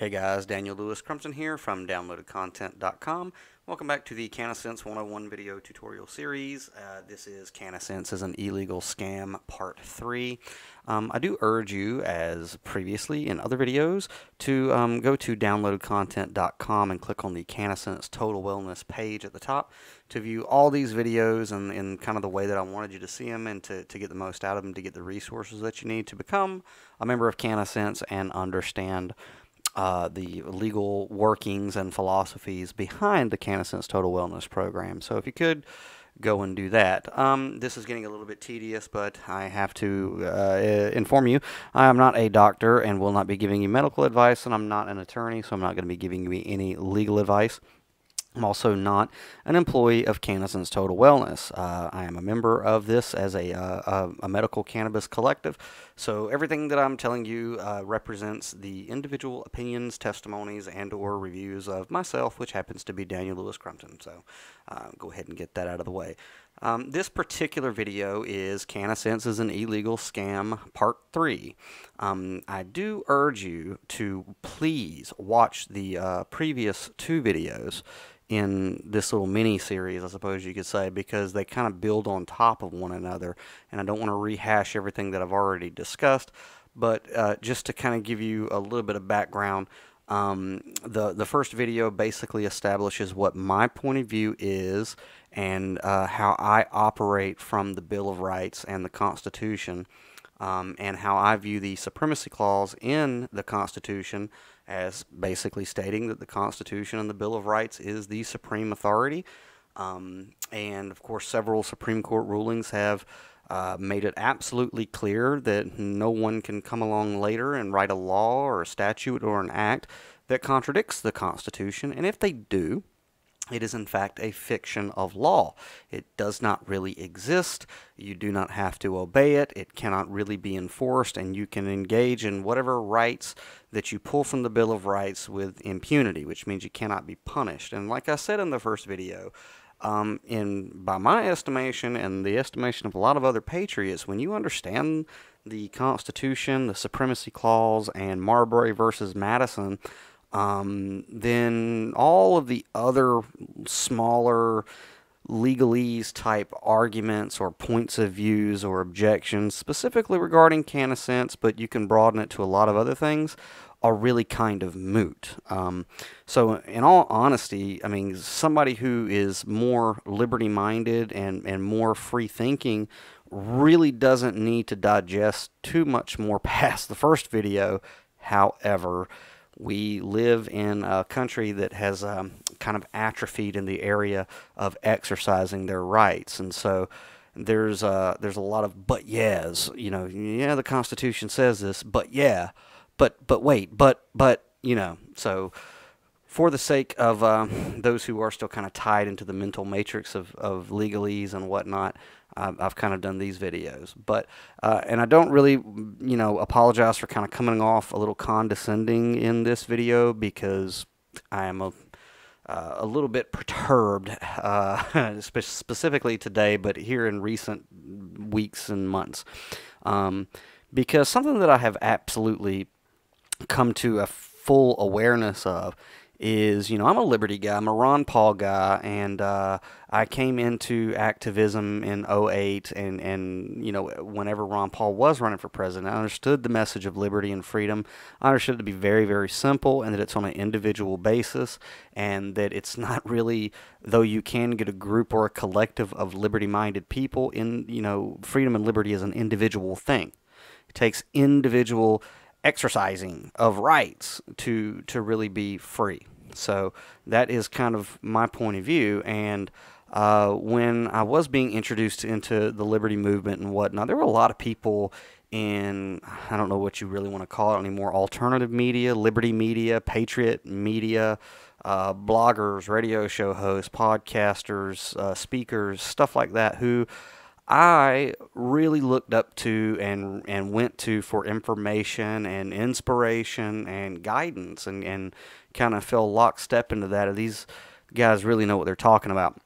Hey guys, Daniel Lewis Crumpton here from downloadedcontent.com. Welcome back to the CannaSense 101 video tutorial series. This is CannaSense as an illegal scam part 3. I do urge you, as previously in other videos, to go to downloadedcontent.com and click on the CannaSense Total Wellness page at the top to view all these videos in kind of the way that I wanted you to see them and to get the most out of them, to get the resources that you need to become a member of CannaSense and understand the legal workings and philosophies behind the CannaSense Total Wellness program. So if you could go and do that. This is getting a little bit tedious, but I have to inform you, I am not a doctor and will not be giving you medical advice, and I'm not an attorney, so I'm not going to be giving you any legal advice. I'm also not an employee of CannaSense Total Wellness. I am a member of this as a medical cannabis collective. So everything that I'm telling you represents the individual opinions, testimonies, and or reviews of myself, which happens to be Daniel Lewis Crumpton. So go ahead and get that out of the way. This particular video is CannaSense is an illegal scam part 3. I do urge you to please watch the previous 2 videos in this little mini-series, I suppose you could say, because they kind of build on top of one another, and I don't want to rehash everything that I've already discussed, but just to kind of give you a little bit of background, the first video basically establishes what my point of view is and how I operate from the Bill of Rights and the Constitution, and how I view the Supremacy Clause in the Constitution as basically stating that the Constitution and the Bill of Rights is the supreme authority. And of course, several Supreme Court rulings have made it absolutely clear that no one can come along later and write a law or a statute or an act that contradicts the Constitution. And if they do, it is in fact a fiction of law. It does not really exist. You do not have to obey it. It cannot really be enforced, and you can engage in whatever rights that you pull from the Bill of Rights with impunity, which means you cannot be punished. And like I said in the first video, by my estimation and the estimation of a lot of other patriots, when you understand the Constitution, the Supremacy Clause, and Marbury versus Madison, then all of the other smaller legalese type arguments or points of views or objections, specifically regarding CannaSense, but you can broaden it to a lot of other things, are really kind of moot. So in all honesty, I mean, somebody who is more liberty-minded and more free-thinking really doesn't need to digest too much more past the first video. However, we live in a country that has kind of atrophied in the area of exercising their rights, and so there's a lot of but yeahs. You know, yeah, the Constitution says this, but yeah, but wait, but you know. So for the sake of those who are still kind of tied into the mental matrix of legalese and whatnot, I've kind of done these videos, but and I don't really, you know, apologize for kind of coming off a little condescending in this video, because I am a little bit perturbed, specifically today, but here in recent weeks and months, because something that I have absolutely come to a full awareness of is, you know, I'm a liberty guy, I'm a Ron Paul guy, and I came into activism in '08, and you know, whenever Ron Paul was running for president, I understood the message of liberty and freedom. I understood it to be very, very simple, and that it's on an individual basis, and that it's not really, though you can get a group or a collective of liberty-minded people, in, you know, freedom and liberty is an individual thing. It takes individual exercising of rights to really be free. So that is kind of my point of view. And when I was being introduced into the liberty movement and whatnot, there were a lot of people in, I don't know what you really want to call it anymore, alternative media, liberty media, patriot media, bloggers, radio show hosts, podcasters, speakers, stuff like that, who I really looked up to and went to for information and inspiration and guidance, and kind of fell lockstep into that. These guys really know what they're talking about.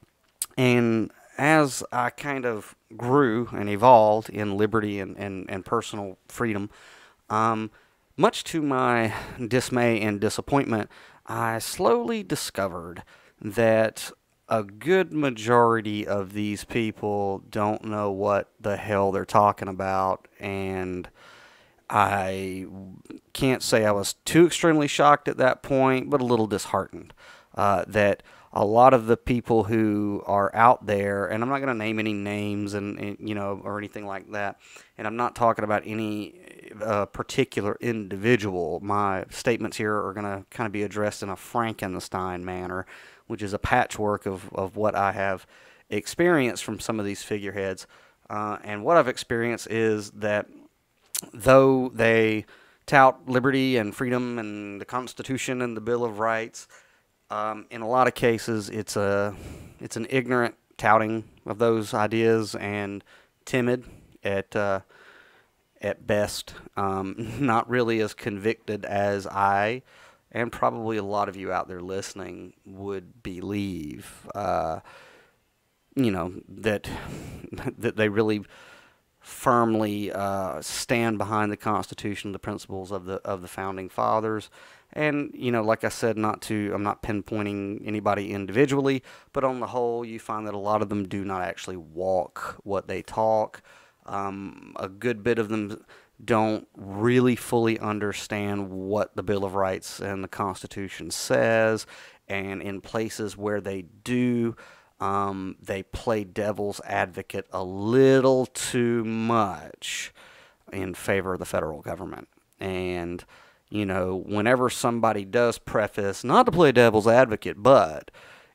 And as I kind of grew and evolved in liberty and personal freedom, Much to my dismay and disappointment, I slowly discovered that a good majority of these people don't know what the hell they're talking about, and I can't say I was too extremely shocked at that point, but a little disheartened that a lot of the people who are out there, and I'm not going to name any names and or anything like that, and I'm not talking about any particular individual. My statements here are going to kind of be addressed in a Frankenstein manner, which is a patchwork of what I have experienced from some of these figureheads. And what I've experienced is that though they tout liberty and freedom and the Constitution and the Bill of Rights, in a lot of cases it's an ignorant touting of those ideas and timid at best, not really as convicted as I and probably a lot of you out there listening would believe. That they really firmly stand behind the Constitution, the principles of the founding fathers. And like I said, I'm not pinpointing anybody individually, but on the whole, you find that a lot of them do not actually walk what they talk. A good bit of them don't really fully understand what the Bill of Rights and the Constitution says, and in places where they do, they play devil's advocate a little too much in favor of the federal government. And, whenever somebody does preface, not to play devil's advocate, but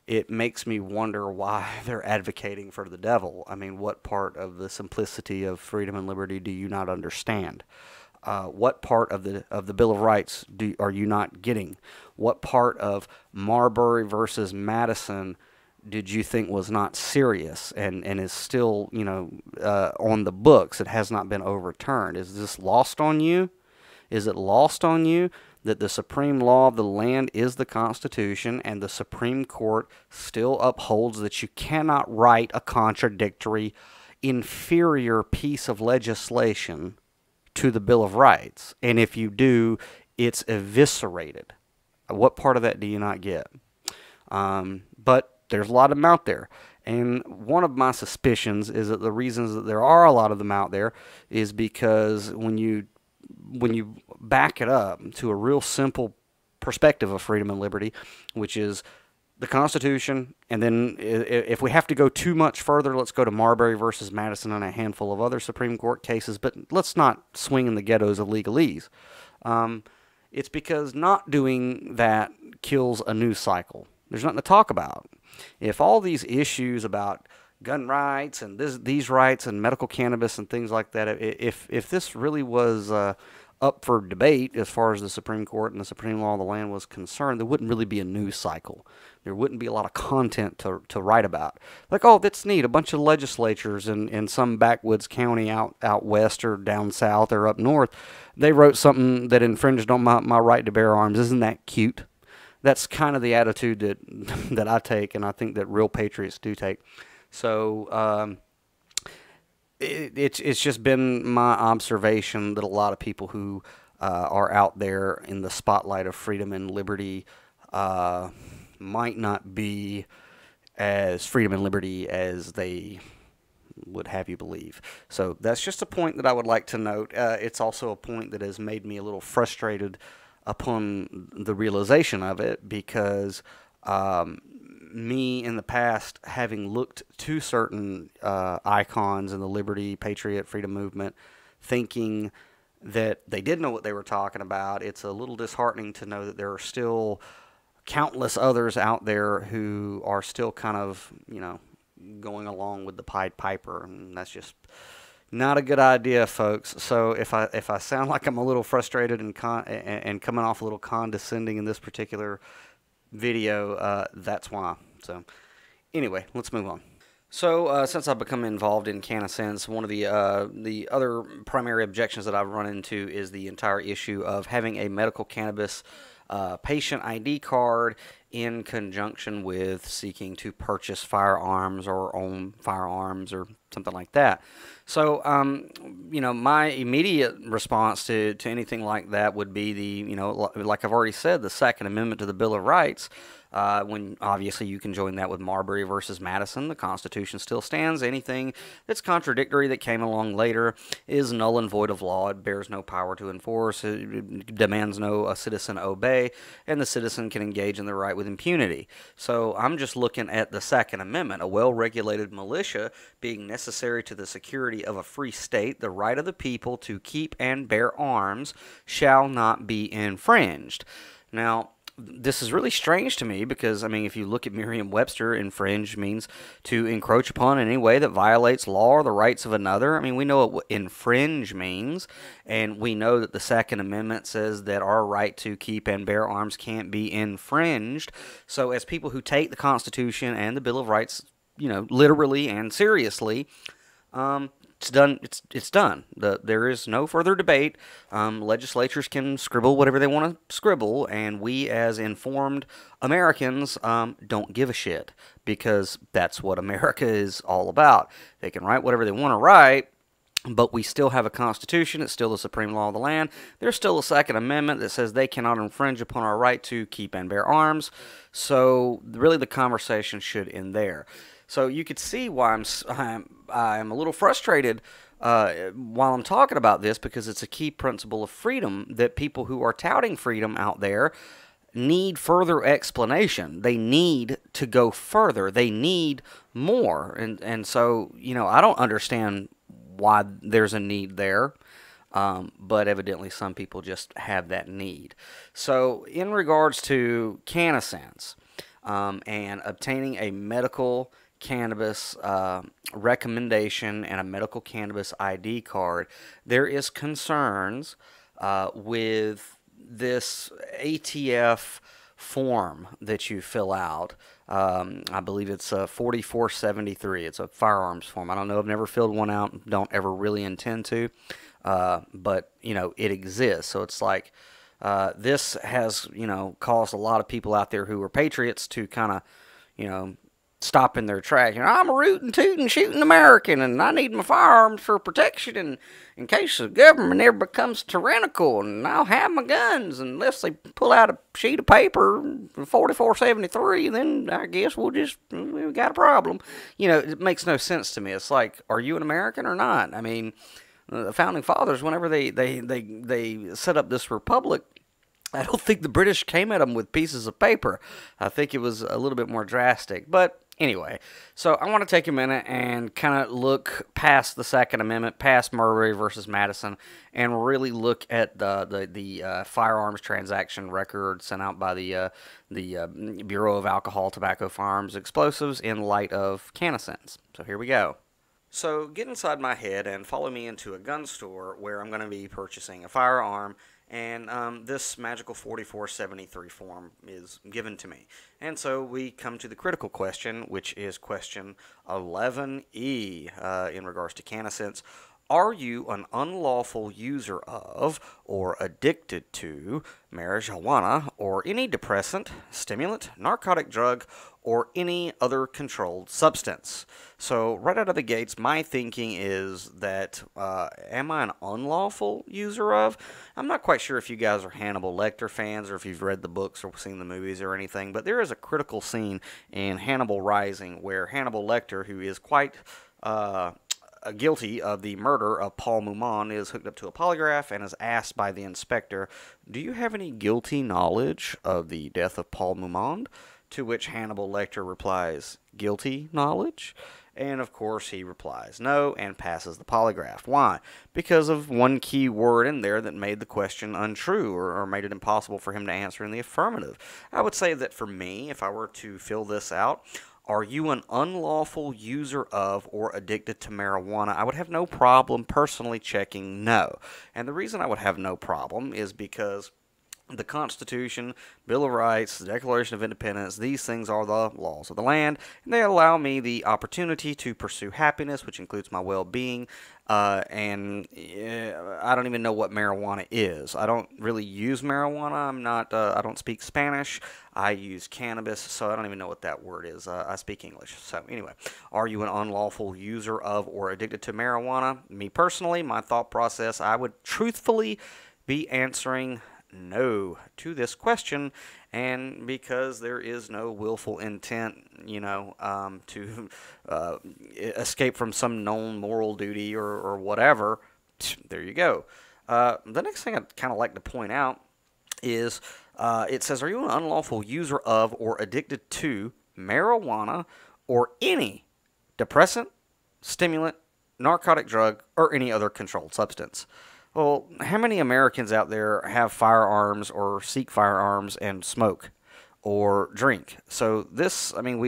it makes me wonder why they're advocating for the devil. I mean, what part of the simplicity of freedom and liberty do you not understand? What part of the Bill of Rights are you not getting? What part of Marbury versus Madison did you think was not serious and is still, on the books? It has not been overturned. Is this lost on you? Is it lost on you that the supreme law of the land is the Constitution, and the Supreme Court still upholds that you cannot write a contradictory, inferior piece of legislation to the Bill of Rights? And if you do, it's eviscerated. What part of that do you not get? But there's a lot of them out there. And one of my suspicions is that the reasons that there are a lot of them out there is because when you back it up to a real simple perspective of freedom and liberty, which is the Constitution, and then if we have to go too much further, let's go to Marbury versus Madison and a handful of other Supreme Court cases, but let's not swing in the ghettos of legalese. It's because not doing that kills a news cycle. There's nothing to talk about. If all these issues about gun rights and these rights and medical cannabis and things like that, if this really was up for debate as far as the Supreme Court and the supreme law of the land was concerned, there wouldn't really be a news cycle. There wouldn't be a lot of content to write about. Like, oh, that's neat. A bunch of legislatures in some backwoods county out west or down south or up north, they wrote something that infringed on my right to bear arms. Isn't that cute? That's kind of the attitude that I take, and I think that real patriots do take. So it's just been my observation that a lot of people who are out there in the spotlight of freedom and liberty might not be as freedom and liberty as they would have you believe. So that's just a point that I would like to note. It's also a point that has made me a little frustrated upon the realization of it, because me in the past, having looked to certain icons in the liberty, patriot, freedom movement, thinking that they did know what they were talking about, it's a little disheartening to know that there are still countless others out there who are still kind of, going along with the Pied Piper, and that's just not a good idea, folks. So if I sound like I'm a little frustrated and coming off a little condescending in this particular video, that's why. So anyway, let's move on. So since I've become involved in CannaSense, one of the other primary objections that I've run into is the entire issue of having a medical cannabis patient ID card in conjunction with seeking to purchase firearms or own firearms or something like that. So, my immediate response to anything like that would be like I've already said, the Second Amendment to the Bill of Rights. When obviously you can join that with Marbury versus Madison. The Constitution still stands. Anything that's contradictory that came along later is null and void of law. It bears no power to enforce. It demands no citizen obey, and the citizen can engage in the right with impunity. So I'm just looking at the Second Amendment, a well-regulated militia being necessary to the security of a free state. The right of the people to keep and bear arms shall not be infringed. Now, this is really strange to me because, if you look at Merriam-Webster, infringe means to encroach upon in any way that violates law or the rights of another. We know what infringe means, and we know that the Second Amendment says that our right to keep and bear arms can't be infringed. So as people who take the Constitution and the Bill of Rights, literally and seriously, it's done. It's done. There is no further debate. Legislatures can scribble whatever they want to scribble, and we as informed Americans don't give a shit, because that's what America is all about. They can write whatever they want to write, but we still have a Constitution. It's still the supreme law of the land. There's still a Second Amendment that says they cannot infringe upon our right to keep and bear arms. So really the conversation should end there. So you could see why I'm a little frustrated while I'm talking about this, because it's a key principle of freedom that people who are touting freedom out there need further explanation. They need to go further. They need more. And so, I don't understand why there's a need there. But evidently some people just have that need. So in regards to CannaSense and obtaining a medical cannabis recommendation and a medical cannabis ID card, there is concerns with this ATF form that you fill out. I believe it's 4473. It's a firearms form. I don't know. I've never filled one out. Don't ever really intend to. But, it exists. So it's like this has, caused a lot of people out there who are patriots to kind of, stop in their tracks. I'm a rootin', tootin', shootin' American, and I need my firearms for protection and in case the government ever becomes tyrannical, and I'll have my guns unless they pull out a sheet of paper, 4473, then I guess we got a problem. It makes no sense to me. It's like, are you an American or not? The Founding Fathers, whenever they set up this republic, I don't think the British came at them with pieces of paper. I think it was a little bit more drastic. But anyway, so I want to take a minute and kind of look past the Second Amendment, past Marbury versus Madison, and really look at the firearms transaction record sent out by the Bureau of Alcohol, Tobacco, Firearms, Explosives in light of CannaSense. So here we go. So get inside my head and follow me into a gun store where I'm going to be purchasing a firearm, and this magical 4473 form is given to me. And so we come to the critical question, which is question 11E in regards to CannaSense. Are you an unlawful user of or addicted to marijuana or any depressant, stimulant, narcotic drug, or any other controlled substance? So right out of the gates, my thinking is that, am I an unlawful user of? I'm not quite sure if you guys are Hannibal Lecter fans or if you've read the books or seen the movies or anything, but there is a critical scene in Hannibal Rising where Hannibal Lecter, who is quite guilty of the murder of Paul Mumon, is hooked up to a polygraph and is asked by the inspector, do you have any guilty knowledge of the death of Paul Mumon? To which Hannibal Lecter replies, guilty knowledge? And of course he replies no and passes the polygraph. Why? Because of one key word in there that made the question untrue or made it impossible for him to answer in the affirmative. I would say that for me, if I were to fill this out, are you an unlawful user of or addicted to marijuana? I would have no problem personally checking no. And the reason I would have no problem is because The Constitution, Bill of Rights, the Declaration of Independence, these things are the laws of the land, and they allow me the opportunity to pursue happiness, which includes my well-being, and I don't even know what marijuana is. I don't really use marijuana. I don't speak Spanish. I use cannabis, so I don't even know what that word is. I speak English. So anyway, are you an unlawful user of or addicted to marijuana? Me personally, my thought process, I would truthfully be answering no to this question, and because there is no willful intent, to escape from some known moral duty or whatever, there you go. The next thing I'd kind of like to point out is it says, are you an unlawful user of or addicted to marijuana or any depressant, stimulant, narcotic drug, or any other controlled substance? Well, how many Americans out there have firearms or seek firearms and smoke or drink? So this, I mean,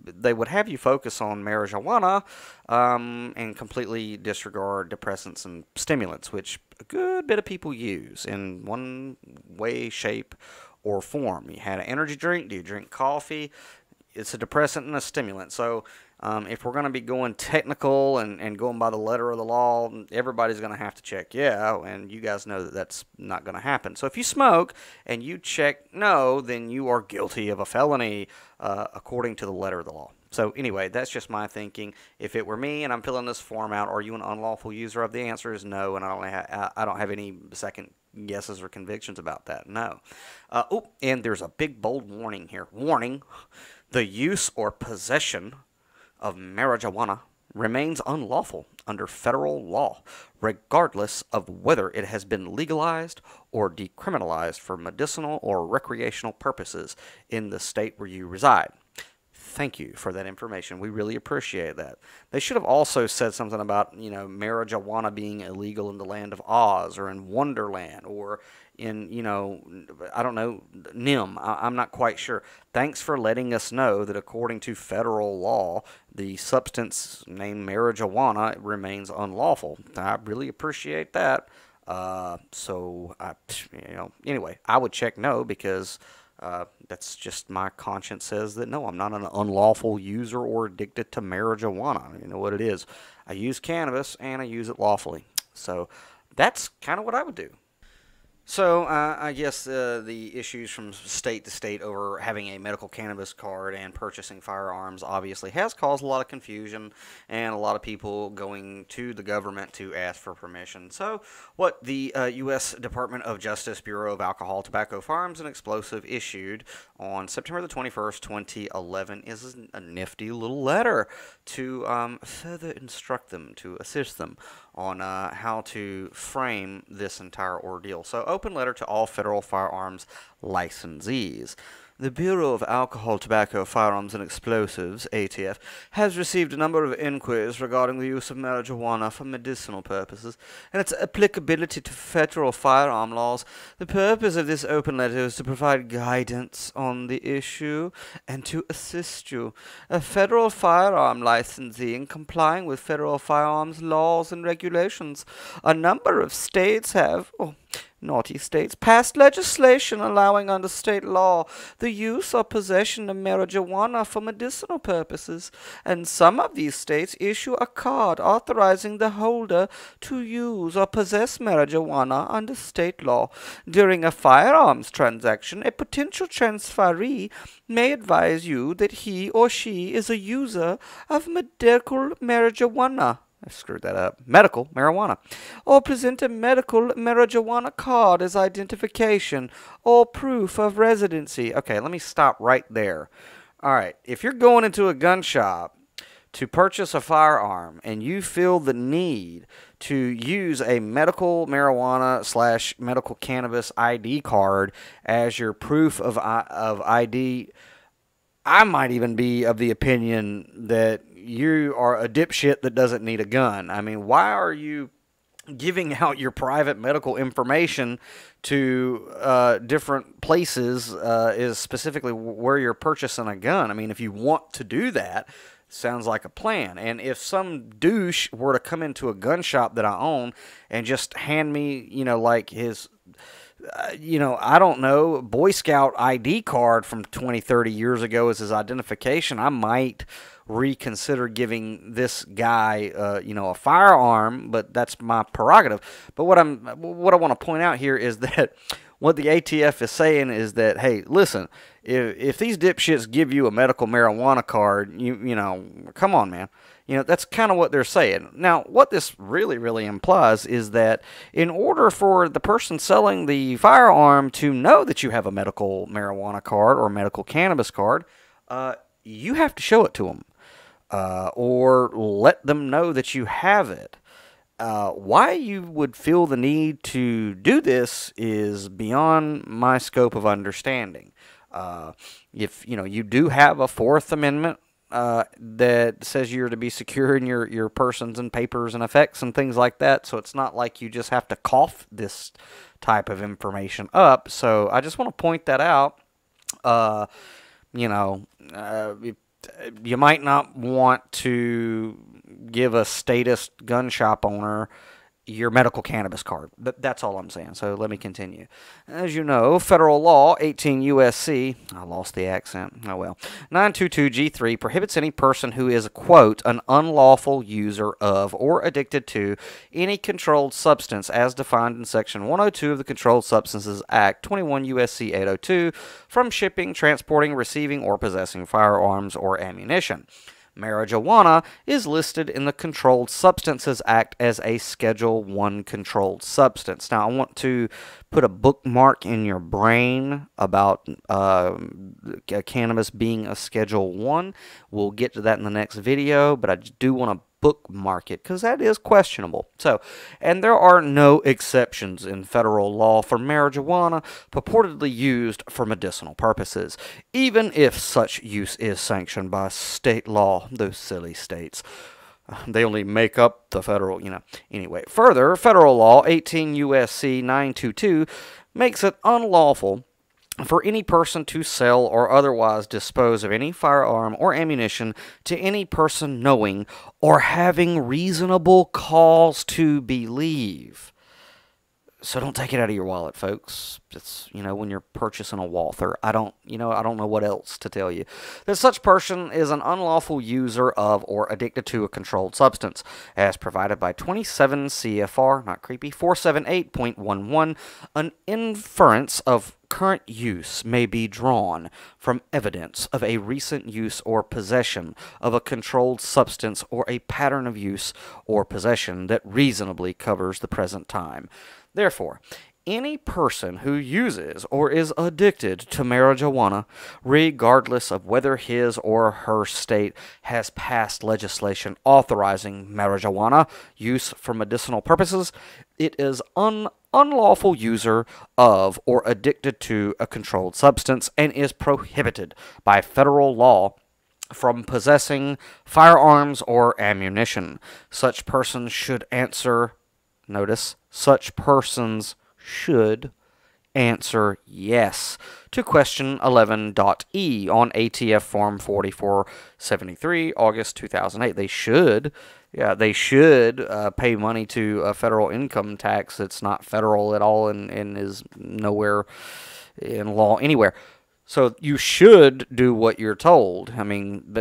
they would have you focus on marijuana and completely disregard depressants and stimulants, which a good bit of people use in one way, shape, or form. You had an energy drink. Do you drink coffee? It's a depressant and a stimulant. So if we're going to be going technical and going by the letter of the law, everybody's going to have to check yeah, and you guys know that that's not going to happen. So if you smoke and you check no, then you are guilty of a felony according to the letter of the law. So anyway, that's just my thinking. If it were me and I'm filling this form out, are you an unlawful user of? The answer is no, and I don't have any second guesses or convictions about that. No. Oh, and there's a big bold warning here. Warning: the use or possession of marijuana remains unlawful under federal law, regardless of whether it has been legalized or decriminalized for medicinal or recreational purposes in the state where you reside. Thank you for that information. We really appreciate that. They should have also said something about, marijuana being illegal in the land of Oz or in Wonderland or in, I don't know, NIM. I'm not quite sure. Thanks for letting us know that according to federal law, the substance named marijuana remains unlawful. I really appreciate that. Anyway, I would check no because that's just my conscience says that no, I'm not an unlawful user or addicted to marijuana. You know what it is. I use cannabis and I use it lawfully. So that's kind of what I would do. So I guess the issues from state to state over having a medical cannabis card and purchasing firearms obviously has caused a lot of confusion and a lot of people going to the government to ask for permission. So what the U.S. Department of Justice Bureau of Alcohol, Tobacco, Firearms, and Explosive issued on September the 21st, 2011 is a nifty little letter to further instruct them, to assist them on how to frame this entire ordeal. So, open letter to all federal firearms licensees. The Bureau of Alcohol, Tobacco, Firearms, and Explosives, ATF, has received a number of inquiries regarding the use of marijuana for medicinal purposes and its applicability to federal firearm laws. The purpose of this open letter is to provide guidance on the issue and to assist you, a federal firearm licensee, in complying with federal firearms laws and regulations. A number of states have, naughty states, passed legislation allowing under state law the use or possession of marijuana for medicinal purposes, and some of these states issue a card authorizing the holder to use or possess marijuana under state law. During a firearms transaction, a potential transferee may advise you that he or she is a user of medical marijuana. I screwed that up. Medical marijuana. Or present a medical marijuana card as identification or proof of residency. Okay, let me stop right there. All right, if you're going into a gun shop to purchase a firearm and you feel the need to use a medical marijuana / medical cannabis ID card as your proof of ID, I might even be of the opinion that you are a dipshit that doesn't need a gun. I mean, why are you giving out your private medical information to different places is specifically where you're purchasing a gun? I mean, if you want to do that, sounds like a plan. And if some douche were to come into a gun shop that I own and just hand me, like his I don't know, Boy Scout ID card from 20, 30 years ago as his identification, I might reconsider giving this guy, a firearm, but that's my prerogative. But what I want to point out here is that what the ATF is saying is that, hey, listen, if these dipshits give you a medical marijuana card, come on, man. That's kind of what they're saying. Now, what this really, really implies is that in order for the person selling the firearm to know that you have a medical marijuana card or medical cannabis card, you have to show it to them or let them know that you have it. Why you would feel the need to do this is beyond my scope of understanding. If you do have a Fourth Amendment that says you're to be secure in your persons and papers and effects and things like that, so it's not like you just have to cough this type of information up. So I just want to point that out. You might not want to give a statist gun shop owner your medical cannabis card. That's all I'm saying. So let me continue. As you know, federal law 18 U.S.C. I lost the accent. Oh well. 922G3 prohibits any person who is, quote, an unlawful user of or addicted to any controlled substance as defined in Section 102 of the Controlled Substances Act 21 U.S.C. 802 from shipping, transporting, receiving, or possessing firearms or ammunition. Marijuana is listed in the Controlled Substances Act as a Schedule I controlled substance. Now, I want to put a bookmark in your brain about cannabis being a Schedule I. We'll get to that in the next video, but I do want to bookmark it because that is questionable. And there are no exceptions in federal law for marijuana purportedly used for medicinal purposes, even if such use is sanctioned by state law. Those silly states. They only make up the federal, Anyway, further, federal law 18 U.S.C. 922 makes it unlawful for any person to sell or otherwise dispose of any firearm or ammunition to any person knowing or having reasonable cause to believe. So don't take it out of your wallet, folks. It's, when you're purchasing a Walther. I don't know what else to tell you. That such person is an unlawful user of or addicted to a controlled substance, as provided by 27 CFR, not creepy, 478.11. An inference of current use may be drawn from evidence of a recent use or possession of a controlled substance or a pattern of use or possession that reasonably covers the present time. Therefore, any person who uses or is addicted to marijuana, regardless of whether his or her state has passed legislation authorizing marijuana use for medicinal purposes, it is unlawful user of or addicted to a controlled substance and is prohibited by federal law from possessing firearms or ammunition. Such persons should answer, notice, such persons should answer yes to question 11.e on ATF Form 4473, August 2008. They should pay money to a federal income tax that's not federal at all and is nowhere in law anywhere. So you should do what you're told. I mean,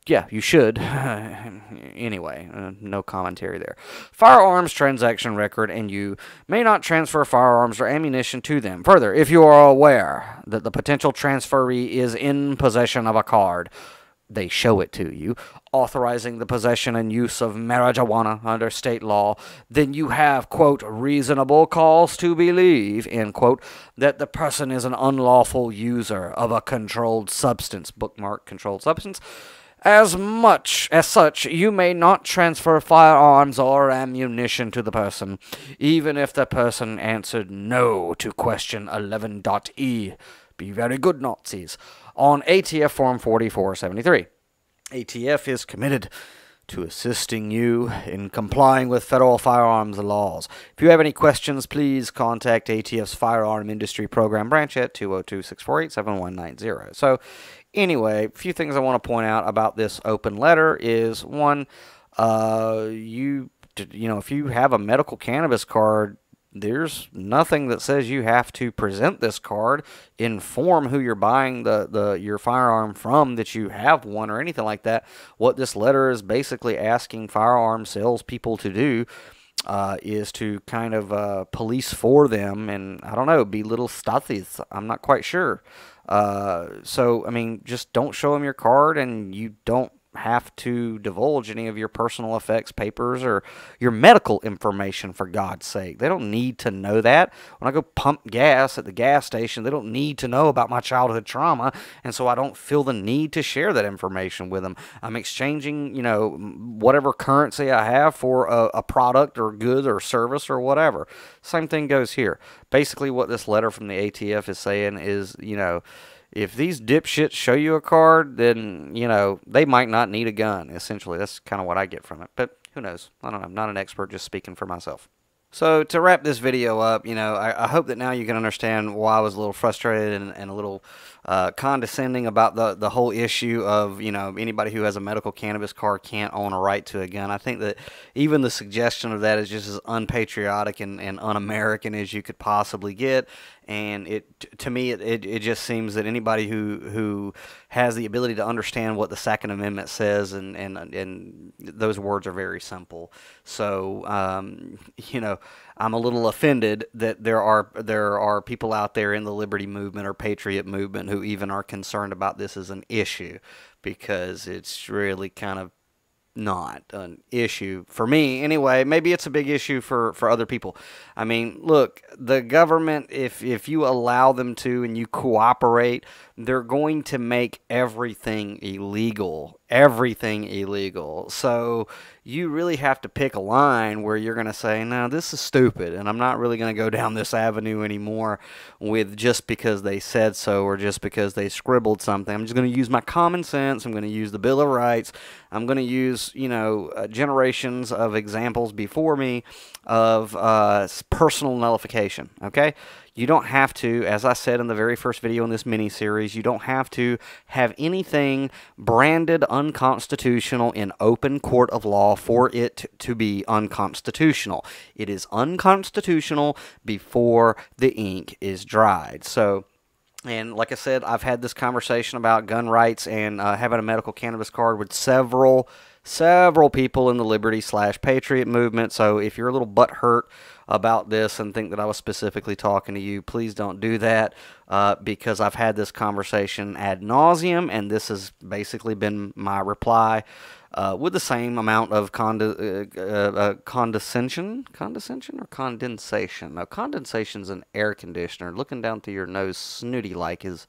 you should. Anyway, no commentary there. Firearms transaction record, and you may not transfer firearms or ammunition to them. Further, if you are aware that the potential transferee is in possession of a card, they show it to you, authorizing the possession and use of marijuana under state law, then you have, quote, reasonable cause to believe, end quote, that the person is an unlawful user of a controlled substance, bookmark controlled substance. As such, you may not transfer firearms or ammunition to the person, even if the person answered no to question 11.e. Be very good, Nazis. On ATF Form 4473. ATF is committed to assisting you in complying with federal firearms laws. If you have any questions, please contact ATF's Firearm Industry Program Branch at 202-648-7190. So, anyway, a few things I want to point out about this open letter is, one, if you have a medical cannabis card, there's nothing that says you have to present this card, inform who you're buying your firearm from that you have one or anything like that. What this letter is basically asking firearm salespeople to do is to kind of police for them, and I don't know, be little stuthies. I'm not quite sure. So, I mean, just don't show them your card, and you don't have to divulge any of your personal effects papers or your medical information, for God's sake. They don't need to know that. When I go pump gas at the gas station, they don't need to know about my childhood trauma, and so I don't feel the need to share that information with them. I'm exchanging, you know, whatever currency I have for a product or good or service or whatever. Same thing goes here. Basically, what this letter from the ATF is saying is, you know, if these dipshits show you a card, then, you know, they might not need a gun, essentially. That's kind of what I get from it. But who knows? I don't know. I'm not an expert, just speaking for myself. So to wrap this video up, you know, I hope that now you can understand why I was a little frustrated and a little condescending about the whole issue of, you know, anybody who has a medical cannabis card can't own a right to a gun. I think that even the suggestion of that is just as unpatriotic and un-American as you could possibly get. And to me, it just seems that anybody who has the ability to understand what the Second Amendment says, and those words are very simple. So, you know, I'm a little offended that there are people out there in the liberty movement or patriot movement who even are concerned about this as an issue, because it's really kind of not an issue for me anyway. Maybe it's a big issue for other people. I mean, look, the government, if you allow them to and you cooperate, they're going to make everything illegal. Everything illegal. So you really have to pick a line where you're going to say, no, this is stupid, and I'm not really going to go down this avenue anymore with just because they said so or just because they scribbled something. I'm just going to use my common sense. I'm going to use the Bill of Rights. I'm going to use, you know, generations of examples before me of personal nullification, okay? You don't have to, as I said in the very first video in this mini-series, you don't have to have anything branded unconstitutional in open court of law for it to be unconstitutional. It is unconstitutional before the ink is dried. So, and like I said, I've had this conversation about gun rights and having a medical cannabis card with several people in the liberty/patriot movement. So if you're a little butthurt about this and think that I was specifically talking to you, please don't do that, because I've had this conversation ad nauseum, and this has basically been my reply with the same amount of condescension or condensation. Now, condensation's an air conditioner. Looking down through your nose snooty-like is...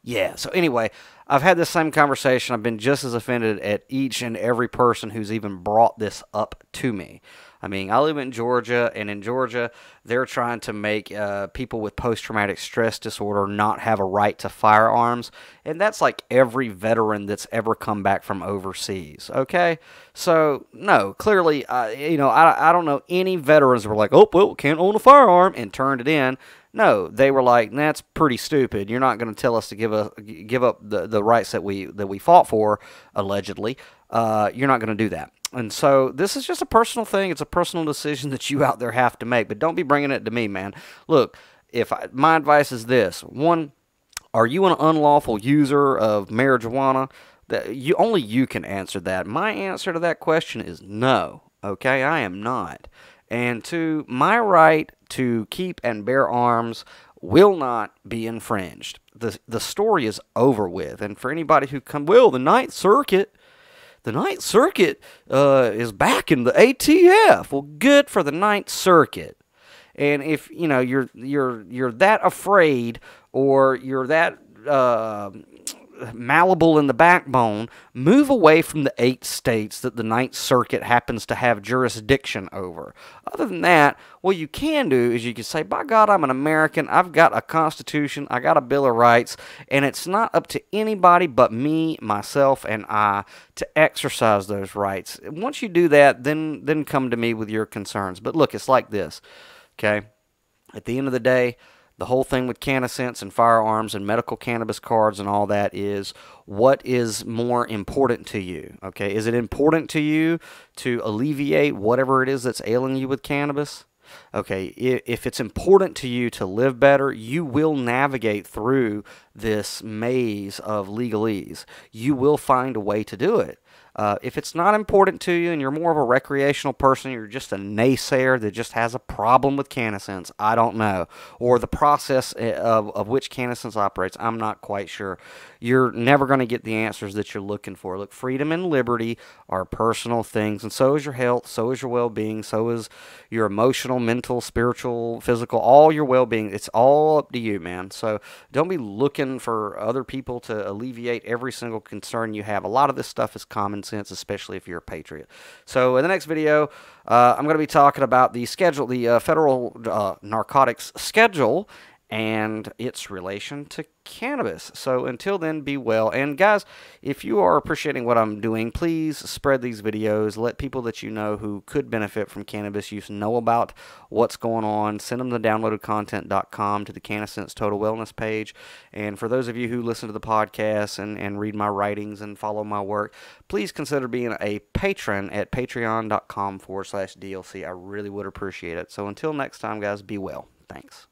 Yeah, so anyway, I've had the same conversation. I've been just as offended at each and every person who's even brought this up to me. I mean, I live in Georgia, and in Georgia, they're trying to make people with post-traumatic stress disorder not have a right to firearms, and that's like every veteran that's ever come back from overseas, okay? So, no, clearly, you know, I don't know any veterans who were like, oh, well, can't own a firearm, and turned it in. No, they were like, that's pretty stupid. You're not going to tell us to give up the rights that we fought for, allegedly. You're not going to do that. And so this is just a personal thing. It's a personal decision that you out there have to make. But don't be bringing it to me, man. Look, my advice is this. One, are you an unlawful user of marijuana? Only you can answer that. My answer to that question is no. Okay, I am not. And two, my right to keep and bear arms will not be infringed. The story is over with. And for anybody who well, the Ninth Circuit is back in the ATF. Well, good for the Ninth Circuit. And if you know you're that afraid, or you're that malleable in the backbone, move away from the 8 states that the Ninth Circuit happens to have jurisdiction over. Other than that, what you can do is you can say, by God, I'm an American, I've got a Constitution, I got a Bill of Rights, and it's not up to anybody but me, myself, and I to exercise those rights. Once you do that, then come to me with your concerns. But look, it's like this, okay? At the end of the day, the whole thing with CannaSense and firearms and medical cannabis cards and all that is, what is more important to you? Okay, is it important to you to alleviate whatever it is that's ailing you with cannabis? Okay, if it's important to you to live better, you will navigate through this maze of legalese. You will find a way to do it. If it's not important to you and you're more of a recreational person, you're just a naysayer that just has a problem with CannaSense, I don't know. Or the process of which CannaSense operates, I'm not quite sure. You're never going to get the answers that you're looking for. Look, freedom and liberty are personal things, and so is your health, so is your well-being, so is your emotional, mental, spiritual, physical, all your well-being. It's all up to you, man. So don't be looking for other people to alleviate every single concern you have. A lot of this stuff is common sense, especially if you're a patriot. So in the next video, I'm going to be talking about the schedule, the federal narcotics schedule, and its relation to cannabis. So until then, be well. And guys, if you are appreciating what I'm doing, please spread these videos. Let people that you know who could benefit from cannabis use know about what's going on. Send them to downloadedcontent.com to the CannaSense Total Wellness page. And for those of you who listen to the podcast and read my writings and follow my work, please consider being a patron at patreon.com/DLC. I really would appreciate it. So until next time, guys, be well. Thanks.